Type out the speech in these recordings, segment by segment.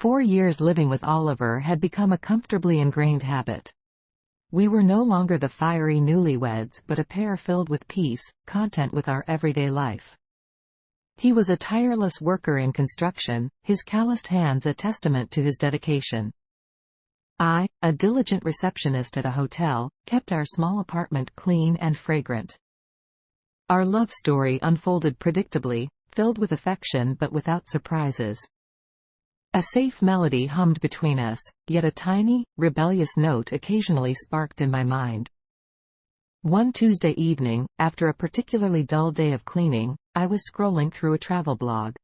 4 years living with Oliver had become a comfortably ingrained habit. We were no longer the fiery newlyweds but a pair filled with peace, content with our everyday life. He was a tireless worker in construction, his calloused hands a testament to his dedication. I, a diligent receptionist at a hotel, kept our small apartment clean and fragrant. Our love story unfolded predictably, filled with affection but without surprises. A safe melody hummed between us, yet a tiny, rebellious note occasionally sparked in my mind. One Tuesday evening, after a particularly dull day of cleaning, I was scrolling through a travel blog.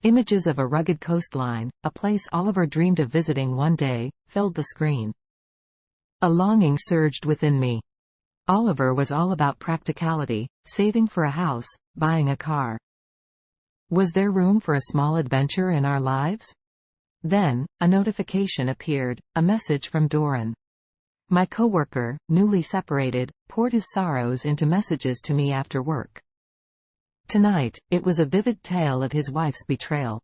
Images of a rugged coastline, a place Oliver dreamed of visiting one day, filled the screen. A longing surged within me. Oliver was all about practicality, saving for a house, buying a car. Was there room for a small adventure in our lives? Then, a notification appeared, a message from Doran. My coworker, newly separated, poured his sorrows into messages to me after work. Tonight, it was a vivid tale of his wife's betrayal.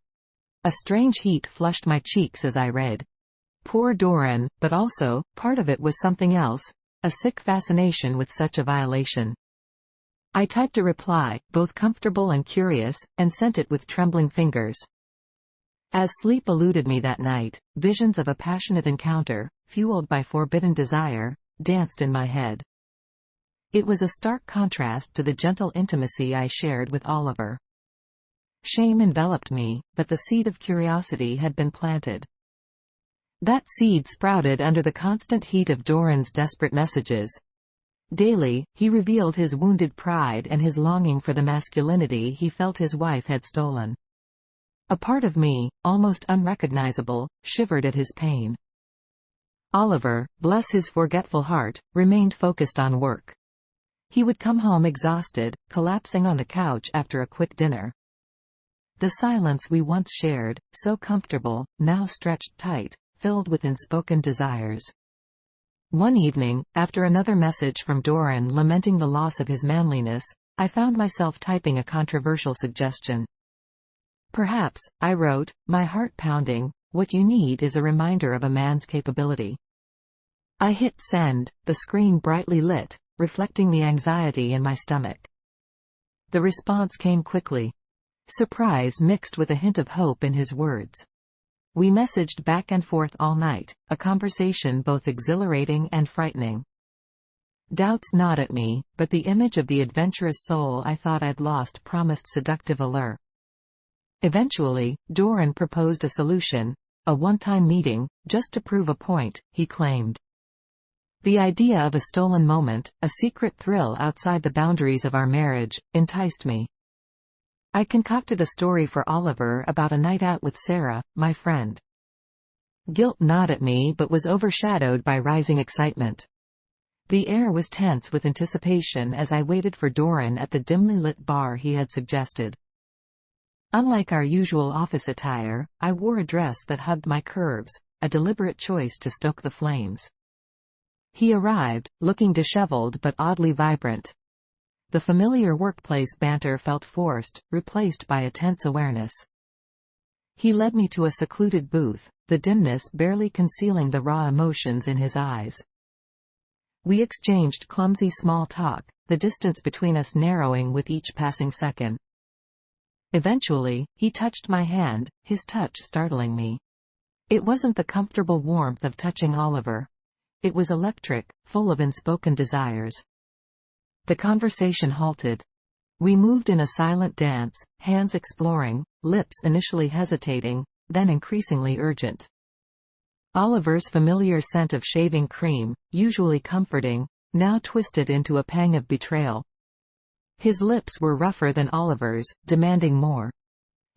A strange heat flushed my cheeks as I read. Poor Doran, but also, part of it was something else, a sick fascination with such a violation. I typed a reply, both comfortable and curious, and sent it with trembling fingers. As sleep eluded me that night, visions of a passionate encounter, fueled by forbidden desire, danced in my head. It was a stark contrast to the gentle intimacy I shared with Oliver. Shame enveloped me, but the seed of curiosity had been planted. That seed sprouted under the constant heat of Doran's desperate messages. Daily, he revealed his wounded pride and his longing for the masculinity he felt his wife had stolen. A part of me, almost unrecognizable, shivered at his pain. Oliver, bless his forgetful heart, remained focused on work. He would come home exhausted, collapsing on the couch after a quick dinner. The silence we once shared, so comfortable, now stretched tight, filled with unspoken desires. One evening, after another message from Doran lamenting the loss of his manliness, I found myself typing a controversial suggestion. Perhaps, I wrote, my heart pounding, what you need is a reminder of a man's capability. I hit send, the screen brightly lit, reflecting the anxiety in my stomach. The response came quickly. Surprise mixed with a hint of hope in his words. We messaged back and forth all night, a conversation both exhilarating and frightening. Doubts gnawed at me, but the image of the adventurous soul I thought I'd lost promised seductive allure. Eventually, Doran proposed a solution, a one-time meeting, just to prove a point, he claimed. The idea of a stolen moment, a secret thrill outside the boundaries of our marriage, enticed me. I concocted a story for Oliver about a night out with Sarah, my friend. Guilt gnawed at me but was overshadowed by rising excitement. The air was tense with anticipation as I waited for Doran at the dimly lit bar he had suggested. Unlike our usual office attire, I wore a dress that hugged my curves, a deliberate choice to stoke the flames. He arrived, looking disheveled but oddly vibrant. The familiar workplace banter felt forced, replaced by a tense awareness. He led me to a secluded booth, the dimness barely concealing the raw emotions in his eyes. We exchanged clumsy small talk, the distance between us narrowing with each passing second. Eventually, he touched my hand, his touch startling me. It wasn't the comfortable warmth of touching Oliver. It was electric, full of unspoken desires. The conversation halted. We moved in a silent dance, hands exploring, lips initially hesitating, then increasingly urgent. Oliver's familiar scent of shaving cream, usually comforting, now twisted into a pang of betrayal. His lips were rougher than Oliver's, demanding more.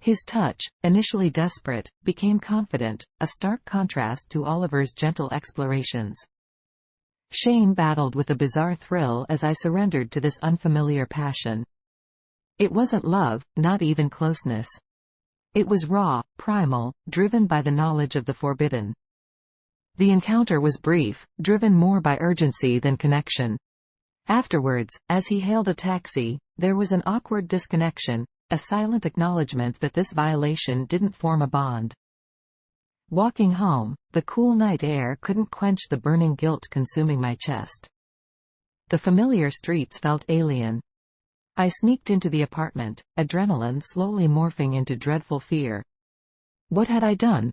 His touch, initially desperate, became confident, a stark contrast to Oliver's gentle explorations. Shame battled with a bizarre thrill as I surrendered to this unfamiliar passion. It wasn't love, not even closeness. It was raw, primal, driven by the knowledge of the forbidden. The encounter was brief, driven more by urgency than connection. Afterwards, as he hailed a taxi, there was an awkward disconnection, a silent acknowledgement that this violation didn't form a bond. Walking home, the cool night air couldn't quench the burning guilt consuming my chest. The familiar streets felt alien. I sneaked into the apartment, adrenaline slowly morphing into dreadful fear. What had I done?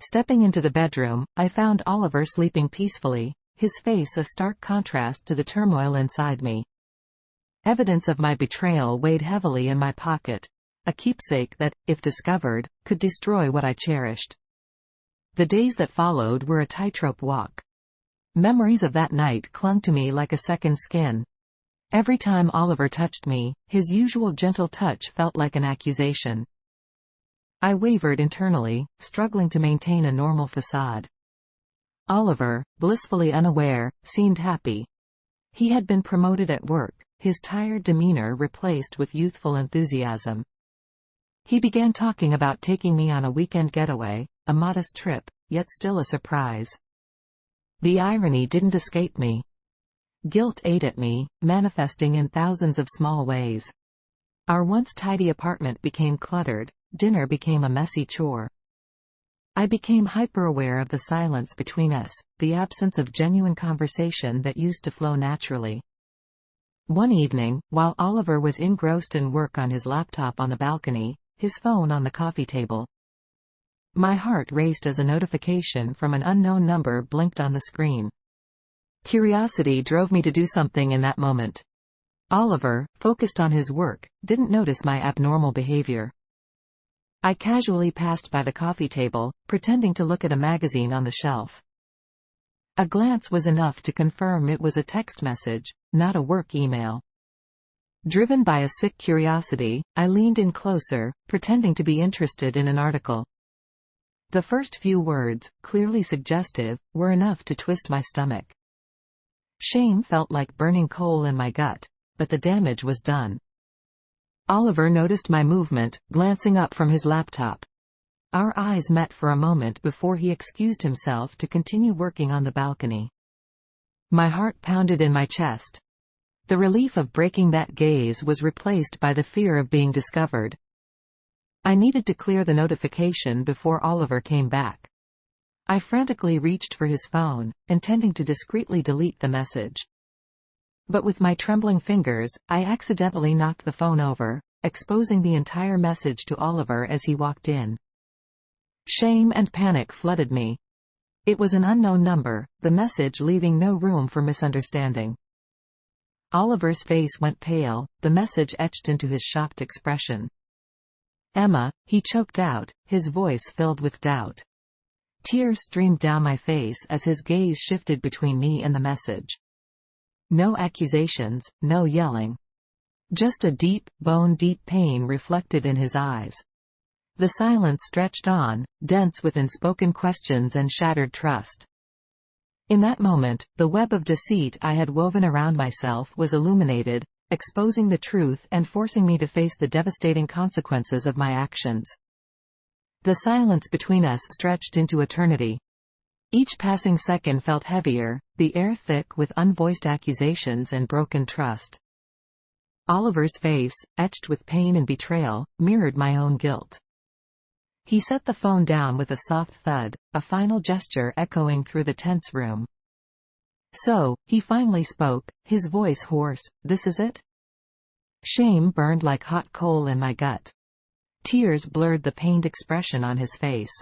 Stepping into the bedroom, I found Oliver sleeping peacefully, his face a stark contrast to the turmoil inside me. Evidence of my betrayal weighed heavily in my pocket, a keepsake that, if discovered, could destroy what I cherished. The days that followed were a tightrope walk. Memories of that night clung to me like a second skin. Every time Oliver touched me, his usual gentle touch felt like an accusation. I wavered internally, struggling to maintain a normal facade. Oliver, blissfully unaware, seemed happy. He had been promoted at work, his tired demeanor replaced with youthful enthusiasm. He began talking about taking me on a weekend getaway, a modest trip, yet still a surprise. The irony didn't escape me. Guilt ate at me, manifesting in thousands of small ways. Our once tidy apartment became cluttered, dinner became a messy chore. I became hyper-aware of the silence between us, the absence of genuine conversation that used to flow naturally. One evening, while Oliver was engrossed in work on his laptop on the balcony, his phone on the coffee table, my heart raced as a notification from an unknown number blinked on the screen. Curiosity drove me to do something in that moment. Oliver, focused on his work, didn't notice my abnormal behavior. I casually passed by the coffee table, pretending to look at a magazine on the shelf. A glance was enough to confirm it was a text message, not a work email. Driven by a sick curiosity, I leaned in closer, pretending to be interested in an article. The first few words, clearly suggestive, were enough to twist my stomach. Shame felt like burning coal in my gut, but the damage was done. Oliver noticed my movement, glancing up from his laptop. Our eyes met for a moment before he excused himself to continue working on the balcony. My heart pounded in my chest. The relief of breaking that gaze was replaced by the fear of being discovered. I needed to clear the notification before Oliver came back. I frantically reached for his phone, intending to discreetly delete the message. But with my trembling fingers, I accidentally knocked the phone over, exposing the entire message to Oliver as he walked in. Shame and panic flooded me. It was an unknown number, the message leaving no room for misunderstanding. Oliver's face went pale, the message etched into his shocked expression. "Emma," he choked out, his voice filled with doubt. Tears streamed down my face as his gaze shifted between me and the message. No accusations, no yelling. Just a deep, bone-deep pain reflected in his eyes. The silence stretched on, dense with unspoken questions and shattered trust. In that moment, the web of deceit I had woven around myself was illuminated, exposing the truth and forcing me to face the devastating consequences of my actions. The silence between us stretched into eternity. Each passing second felt heavier, the air thick with unvoiced accusations and broken trust. Oliver's face, etched with pain and betrayal, mirrored my own guilt. He set the phone down with a soft thud, a final gesture echoing through the tense room. "So," he finally spoke, his voice hoarse, "this is it?" Shame burned like hot coal in my gut. Tears blurred the pained expression on his face.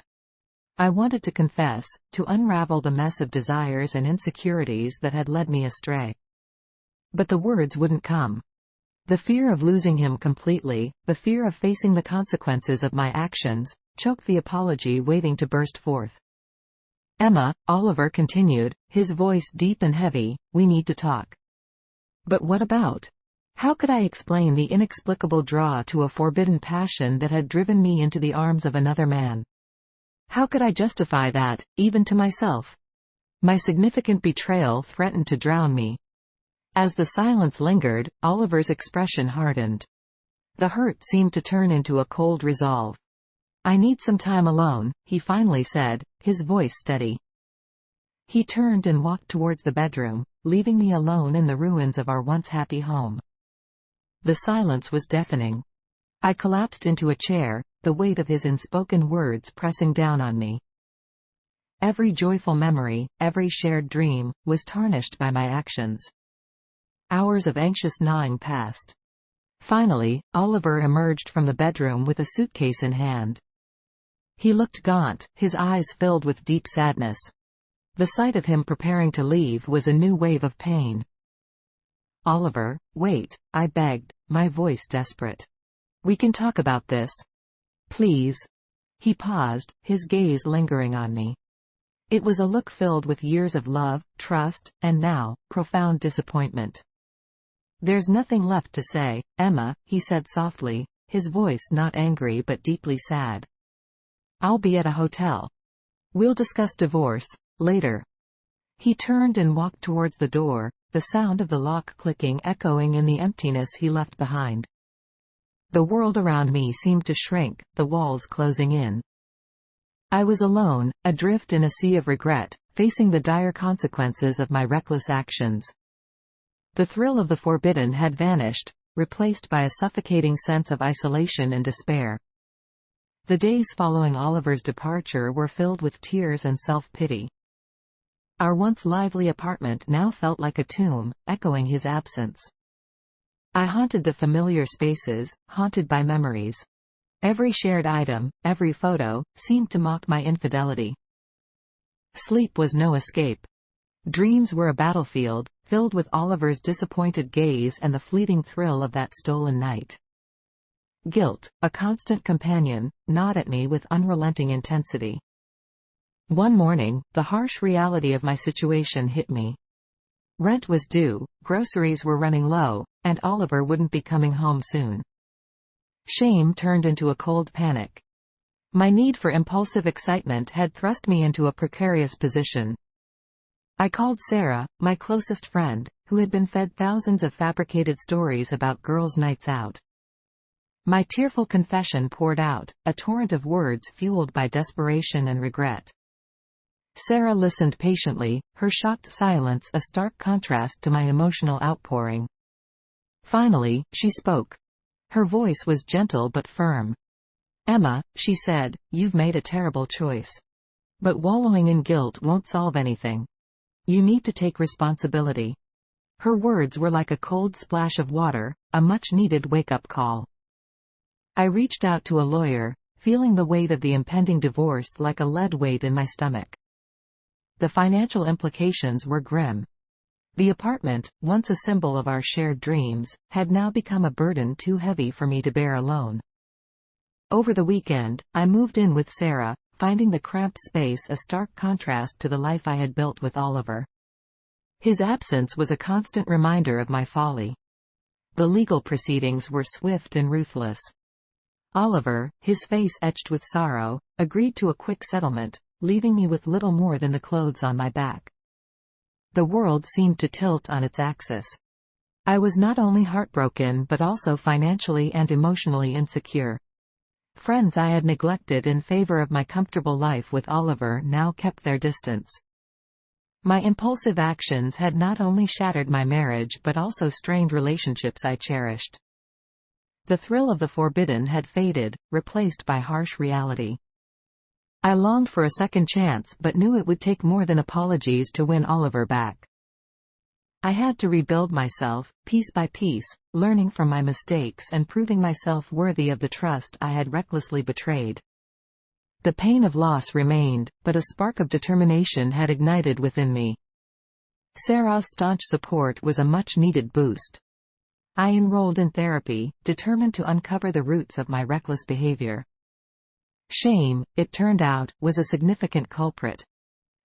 I wanted to confess, to unravel the mess of desires and insecurities that had led me astray. But the words wouldn't come. The fear of losing him completely, the fear of facing the consequences of my actions, choked the apology waiting to burst forth. "Emma," Oliver continued, his voice deep and heavy, "we need to talk." But what about? How could I explain the inexplicable draw to a forbidden passion that had driven me into the arms of another man? How could I justify that, even to myself? My significant betrayal threatened to drown me. As the silence lingered, Oliver's expression hardened. The hurt seemed to turn into a cold resolve. "I need some time alone," he finally said, his voice steady. He turned and walked towards the bedroom, leaving me alone in the ruins of our once happy home. The silence was deafening. I collapsed into a chair, the weight of his unspoken words pressing down on me. Every joyful memory, every shared dream, was tarnished by my actions. Hours of anxious gnawing passed. Finally, Oliver emerged from the bedroom with a suitcase in hand. He looked gaunt, his eyes filled with deep sadness. The sight of him preparing to leave was a new wave of pain. "Oliver, wait," I begged, my voice desperate. "We can talk about this. Please." He paused, his gaze lingering on me. It was a look filled with years of love, trust, and now, profound disappointment. "There's nothing left to say, Emma," he said softly, his voice not angry but deeply sad. "I'll be at a hotel. We'll discuss divorce later." He turned and walked towards the door, the sound of the lock clicking echoing in the emptiness he left behind. The world around me seemed to shrink, the walls closing in. I was alone, adrift in a sea of regret, facing the dire consequences of my reckless actions. The thrill of the forbidden had vanished, replaced by a suffocating sense of isolation and despair. The days following Oliver's departure were filled with tears and self-pity. Our once lively apartment now felt like a tomb, echoing his absence. I haunted the familiar spaces, haunted by memories. Every shared item, every photo, seemed to mock my infidelity. Sleep was no escape. Dreams were a battlefield, filled with Oliver's disappointed gaze and the fleeting thrill of that stolen night. Guilt, a constant companion, gnawed at me with unrelenting intensity. One morning, the harsh reality of my situation hit me. Rent was due, groceries were running low, and Oliver wouldn't be coming home soon. Shame turned into a cold panic. My need for impulsive excitement had thrust me into a precarious position. I called Sarah, my closest friend, who had been fed thousands of fabricated stories about girls' nights out. My tearful confession poured out, a torrent of words fueled by desperation and regret. Sarah listened patiently, her shocked silence a stark contrast to my emotional outpouring. Finally, she spoke. Her voice was gentle but firm. "Emma," she said, "you've made a terrible choice. But wallowing in guilt won't solve anything. You need to take responsibility." Her words were like a cold splash of water, a much-needed wake-up call. I reached out to a lawyer, feeling the weight of the impending divorce like a lead weight in my stomach. The financial implications were grim. The apartment, once a symbol of our shared dreams, had now become a burden too heavy for me to bear alone. Over the weekend, I moved in with Sarah, finding the cramped space a stark contrast to the life I had built with Oliver. His absence was a constant reminder of my folly. The legal proceedings were swift and ruthless. Oliver, his face etched with sorrow, agreed to a quick settlement, leaving me with little more than the clothes on my back. The world seemed to tilt on its axis. I was not only heartbroken but also financially and emotionally insecure. Friends I had neglected in favor of my comfortable life with Oliver now kept their distance. My impulsive actions had not only shattered my marriage but also strained relationships I cherished. The thrill of the forbidden had faded, replaced by harsh reality. I longed for a second chance but knew it would take more than apologies to win Oliver back. I had to rebuild myself, piece by piece, learning from my mistakes and proving myself worthy of the trust I had recklessly betrayed. The pain of loss remained, but a spark of determination had ignited within me. Sarah's staunch support was a much-needed boost. I enrolled in therapy, determined to uncover the roots of my reckless behavior. Shame, it turned out, was a significant culprit.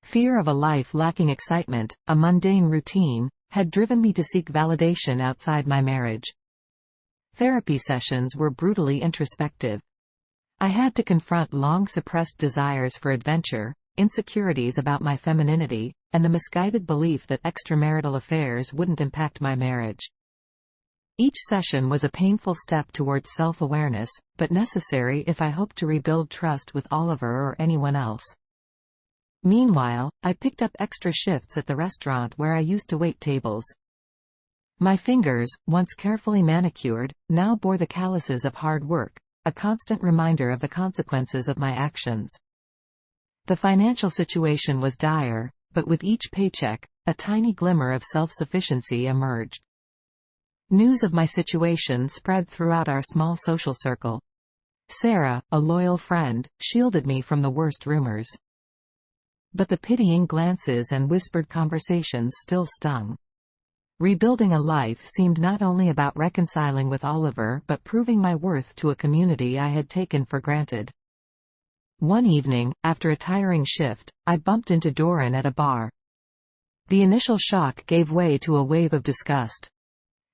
Fear of a life lacking excitement, a mundane routine, had driven me to seek validation outside my marriage. Therapy sessions were brutally introspective. I had to confront long-suppressed desires for adventure, insecurities about my femininity, and the misguided belief that extramarital affairs wouldn't impact my marriage. Each session was a painful step towards self-awareness, but necessary if I hoped to rebuild trust with Oliver or anyone else. Meanwhile, I picked up extra shifts at the restaurant where I used to wait tables. My fingers, once carefully manicured, now bore the calluses of hard work, a constant reminder of the consequences of my actions. The financial situation was dire, but with each paycheck, a tiny glimmer of self-sufficiency emerged. News of my situation spread throughout our small social circle. Sarah, a loyal friend, shielded me from the worst rumors. But the pitying glances and whispered conversations still stung. Rebuilding a life seemed not only about reconciling with Oliver but proving my worth to a community I had taken for granted. One evening, after a tiring shift, I bumped into Doran at a bar. The initial shock gave way to a wave of disgust.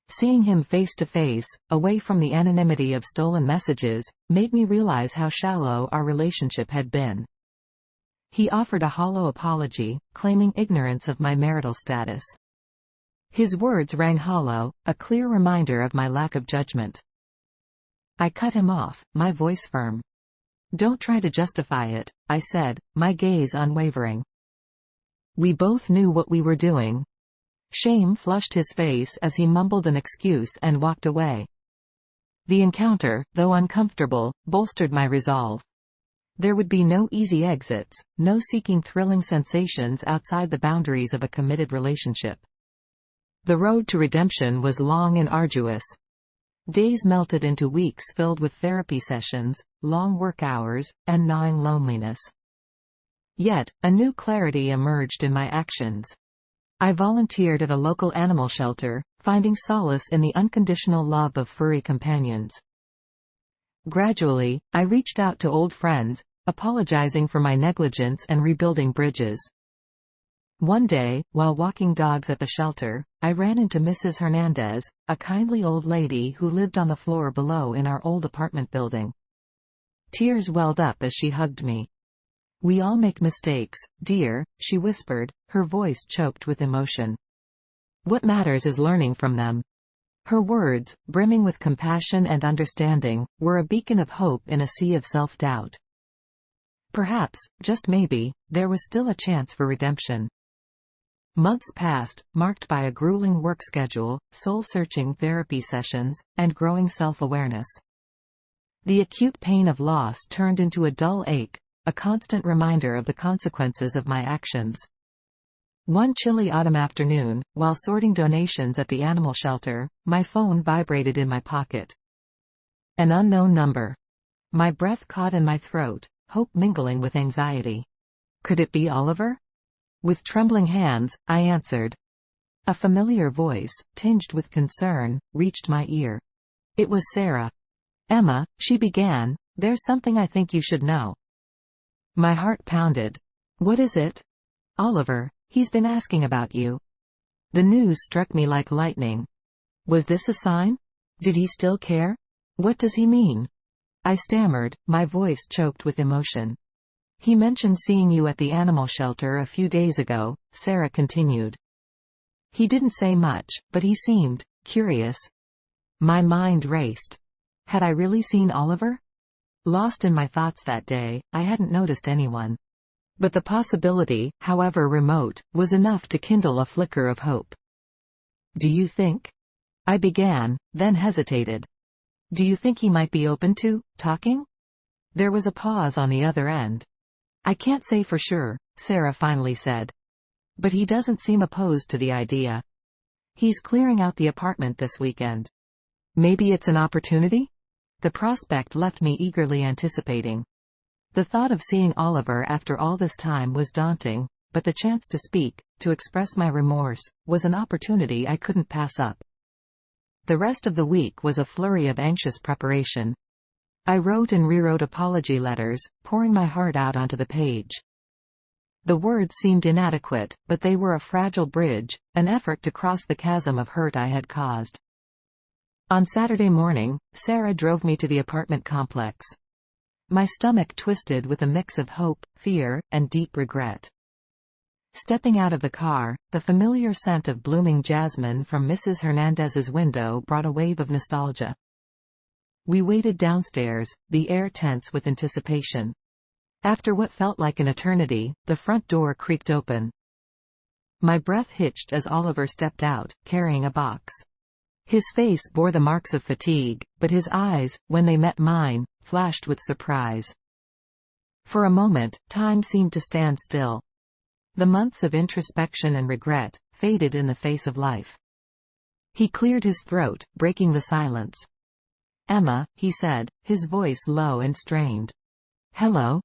Seeing him face to face, away from the anonymity of stolen messages, made me realize how shallow our relationship had been. He offered a hollow apology, claiming ignorance of my marital status. His words rang hollow, a clear reminder of my lack of judgment. I cut him off, my voice firm. "Don't try to justify it," I said, my gaze unwavering. We both knew what we were doing. Shame flushed his face as he mumbled an excuse and walked away. The encounter, though uncomfortable, bolstered my resolve. There would be no easy exits, no seeking thrilling sensations outside the boundaries of a committed relationship. The road to redemption was long and arduous. Days melted into weeks filled with therapy sessions, long work hours, and gnawing loneliness. Yet, a new clarity emerged in my actions. I volunteered at a local animal shelter, finding solace in the unconditional love of furry companions. Gradually, I reached out to old friends, apologizing for my negligence and rebuilding bridges. One day, while walking dogs at the shelter, I ran into Mrs. Hernandez, a kindly old lady who lived on the floor below in our old apartment building. Tears welled up as she hugged me. "We all make mistakes, dear," she whispered, her voice choked with emotion. "What matters is learning from them." Her words, brimming with compassion and understanding, were a beacon of hope in a sea of self-doubt. Perhaps, just maybe, there was still a chance for redemption. Months passed, marked by a grueling work schedule, soul-searching therapy sessions, and growing self-awareness. The acute pain of loss turned into a dull ache, a constant reminder of the consequences of my actions. One chilly autumn afternoon, while sorting donations at the animal shelter, my phone vibrated in my pocket. An unknown number. My breath caught in my throat, hope mingling with anxiety. Could it be Oliver? With trembling hands, I answered. A familiar voice, tinged with concern, reached my ear. It was Sarah. "Emma," she began, "there's something I think you should know." My heart pounded. "What is it?" "Oliver, he's been asking about you." The news struck me like lightning. Was this a sign? Did he still care? What does he mean? I stammered, my voice choked with emotion. "He mentioned seeing you at the animal shelter a few days ago," Sarah continued. "He didn't say much, but he seemed curious." My mind raced. Had I really seen Oliver? Lost in my thoughts that day, I hadn't noticed anyone. But the possibility, however remote, was enough to kindle a flicker of hope. "Do you think?" I began, then hesitated. "Do you think he might be open to talking?" There was a pause on the other end. "I can't say for sure," Sarah finally said. "But he doesn't seem opposed to the idea. He's clearing out the apartment this weekend. Maybe it's an opportunity?" The prospect left me eagerly anticipating. The thought of seeing Oliver after all this time was daunting, but the chance to speak, to express my remorse, was an opportunity I couldn't pass up. The rest of the week was a flurry of anxious preparation. I wrote and rewrote apology letters, pouring my heart out onto the page. The words seemed inadequate, but they were a fragile bridge, an effort to cross the chasm of hurt I had caused. On Saturday morning, Sarah drove me to the apartment complex. My stomach twisted with a mix of hope, fear, and deep regret. Stepping out of the car, the familiar scent of blooming jasmine from Mrs. Hernandez's window brought a wave of nostalgia. We waited downstairs, the air tense with anticipation. After what felt like an eternity, the front door creaked open. My breath hitched as Oliver stepped out, carrying a box. His face bore the marks of fatigue, but his eyes, when they met mine, flashed with surprise. For a moment, time seemed to stand still. The months of introspection and regret faded in the face of life. He cleared his throat, breaking the silence. "Emma," he said, his voice low and strained. "Hello?"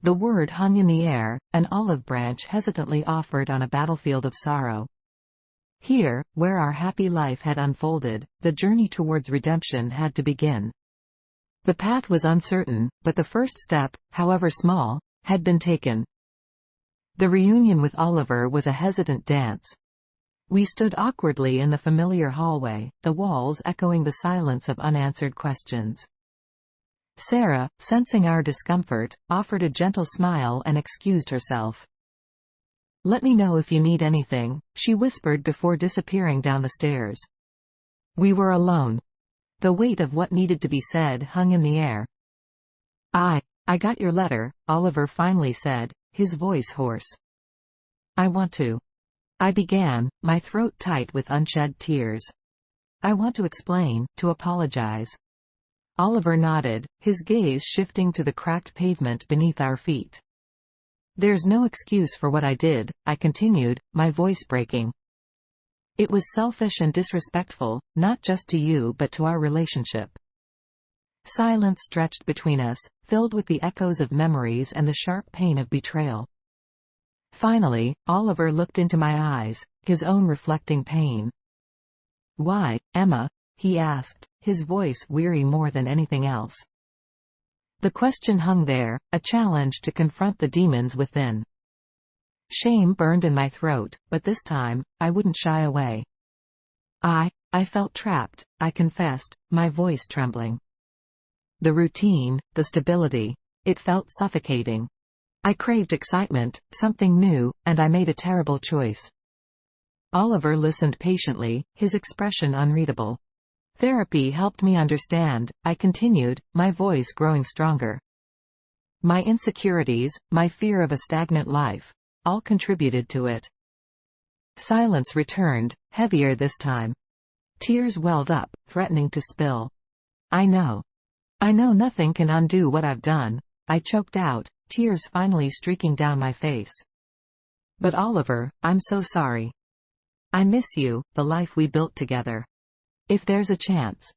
The word hung in the air, an olive branch hesitantly offered on a battlefield of sorrow. Here, where our happy life had unfolded, the journey towards redemption had to begin. The path was uncertain, but the first step, however small, had been taken. The reunion with Oliver was a hesitant dance. We stood awkwardly in the familiar hallway, the walls echoing the silence of unanswered questions. Sarah, sensing our discomfort, offered a gentle smile and excused herself. "Let me know if you need anything," she whispered before disappearing down the stairs. We were alone. The weight of what needed to be said hung in the air. I got your letter," Oliver finally said, his voice hoarse. "I want to." I began, my throat tight with unshed tears. "I want to explain, to apologize." Oliver nodded, his gaze shifting to the cracked pavement beneath our feet. "There's no excuse for what I did," I continued, my voice breaking. "It was selfish and disrespectful, not just to you but to our relationship." Silence stretched between us, filled with the echoes of memories and the sharp pain of betrayal. Finally, Oliver looked into my eyes, his own reflecting pain. "Why, Emma?" he asked, his voice weary more than anything else. The question hung there, a challenge to confront the demons within. Shame burned in my throat, but this time, I wouldn't shy away. I felt trapped," I confessed, my voice trembling. The routine, the stability. It felt suffocating. I craved excitement, something new, and I made a terrible choice. Oliver listened patiently, his expression unreadable. "Therapy helped me understand," I continued, my voice growing stronger. "My insecurities, my fear of a stagnant life, all contributed to it." Silence returned, heavier this time. Tears welled up, threatening to spill. I know nothing can undo what I've done," I choked out, tears finally streaking down my face. "But Oliver, I'm so sorry. I miss you, the life we built together. If there's a chance."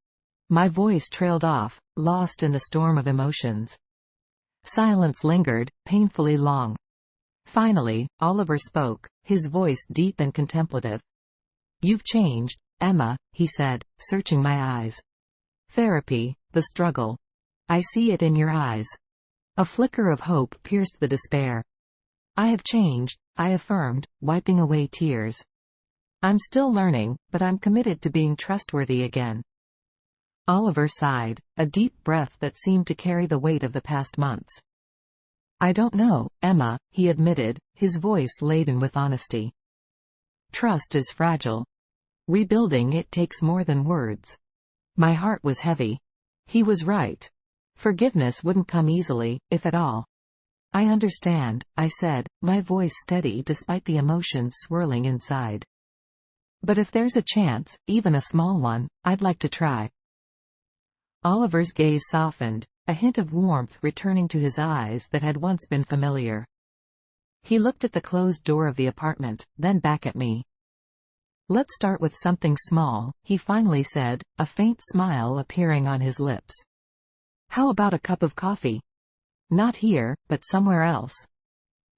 My voice trailed off, lost in the storm of emotions. Silence lingered, painfully long. Finally, Oliver spoke, his voice deep and contemplative. "You've changed, Emma," he said, searching my eyes. "Therapy, the struggle. I see it in your eyes." A flicker of hope pierced the despair. "I have changed," I affirmed, wiping away tears. "I'm still learning, but I'm committed to being trustworthy again." Oliver sighed, a deep breath that seemed to carry the weight of the past months. "I don't know, Emma," he admitted, his voice laden with honesty. "Trust is fragile. Rebuilding it takes more than words." My heart was heavy. He was right. Forgiveness wouldn't come easily, if at all. "I understand," I said, my voice steady despite the emotions swirling inside. "But if there's a chance, even a small one, I'd like to try." Oliver's gaze softened, a hint of warmth returning to his eyes that had once been familiar. He looked at the closed door of the apartment, then back at me. "Let's start with something small," he finally said, a faint smile appearing on his lips. "How about a cup of coffee? Not here, but somewhere else."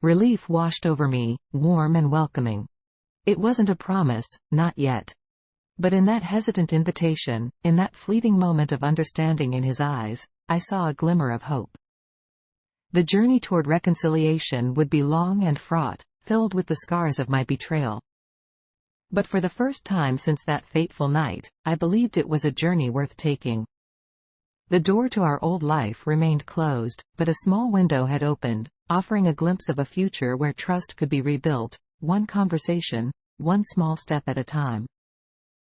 Relief washed over me, warm and welcoming. It wasn't a promise, not yet. But in that hesitant invitation, in that fleeting moment of understanding in his eyes, I saw a glimmer of hope. The journey toward reconciliation would be long and fraught, filled with the scars of my betrayal. But for the first time since that fateful night, I believed it was a journey worth taking. The door to our old life remained closed, but a small window had opened, offering a glimpse of a future where trust could be rebuilt, one conversation, one small step at a time.